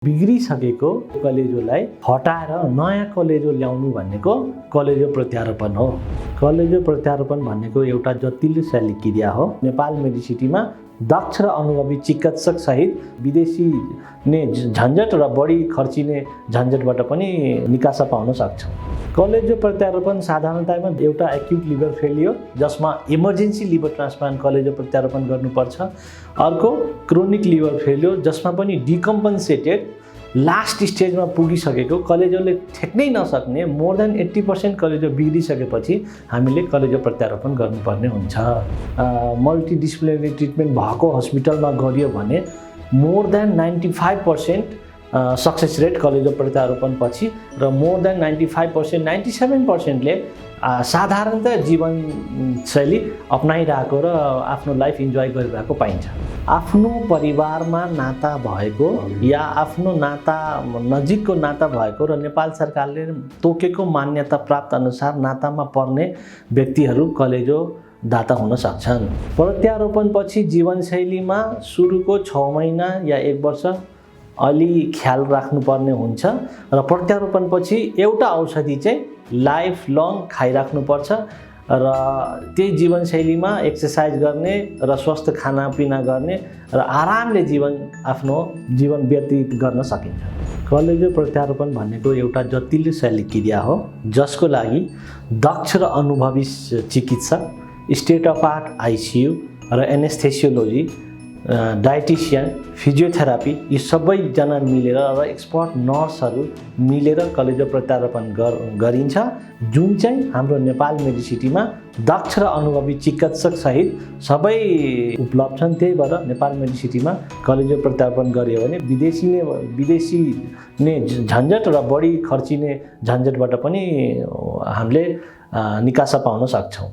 बिग्रिसकेको कलेजोलाई हटाएर नयाँ कलेजो ल्याउनु भनेको कलेजो प्रत्यारोपण हो। कलेजो प्रत्यारोपण भनेको एउटा जटिल शल्यक्रिया हो। नेपाल मेडिसिटीमा दक्ष र अनुभवी चिकित्सक सहित विदेशी ने झन्झट र बढी खर्चिने झन्झटबाट पनि निकासा पाउन सक्छ। कलेजो प्रत्यारोपण साधारणतयामा एउटा एक्युट लिभर फेलियर जसमा इमर्जेन्सी लिभर ट्रान्सप्लान्ट कलेजो प्रत्यारोपण गर्नुपर्छ। अर्को क्रोनिक लिभर फेलियर जसमा पनि डिकम्पन्सेटेड लास्ट स्टेजमा पुगिसकेको कलेजोले ठेक्नै नसक्ने मोर देन 80% कलेजो बिग्रिसकेपछि हामीले कलेजो प्रत्यारोपण गर्नुपर्ने हुन्छ। मल्टिडिसिप्लिनरी ट्रिटमेन्ट भएको हस्पिटलमा गरियो भने मोर देन 95% सक्सेस रेट कलेजो प्रत्यारोपण पछि र मोर देन 95% 97%ले साधारणतया जीवनशैली अपनाइरहेको र आफ्नो लाइफ इन्जोय गरिरहेको पाइन्छ। आफ्नो परिवारमा नाता भएको या आफ्नो नाता नजिकको नाता भएको र नेपाल सरकारले तोकेको मान्यता प्राप्त अनुसार नातामा पर्ने व्यक्तिहरू कलेजो दाता हुन सक्छन्। प्रत्यारोपण पछि जीवनशैलीमा सुरुको 6 महिना या 1 वर्ष अलि ख्याल राख्नुपर्ने हुन्छ र प्रत्यारोपण पछि एउटा औषधि चाहिँ लाइफ लङ खाइराख्नुपर्छ र त्यही जीवनशैलीमा एक्सर्साइज गर्ने र स्वस्थ खानापिना गर्ने र आरामले आफ्नो जीवन व्यतीत गर्न सकिन्छ। कलेजो प्रत्यारोपण भनेको एउटा जटिल शल्यक्रिया हो जसको लागि दक्ष र अनुभवी चिकित्सक, स्टेट अफ आर्ट आइसियु र एनेस्थेसियोलोजी, डायटिसियन, फिजियोथेरापी यी सबैजना मिलेर र एक्सपर्ट नर्सहरू मिलेर कलेजो प्रत्यारोपण गरिन्छ, जुन चाहिँ हाम्रो नेपाल मेडिसिटीमा दक्ष र अनुभवी चिकित्सक सहित सबै उपलब्ध छन्। त्यही भएर नेपाल मेडिसिटीमा कलेजो प्रत्यारोपण गरियो भने विदेशी ने झन्झट र बढी खर्चिने झन्झटबाट पनि हामीले निकासा पाउन सक्छौँ।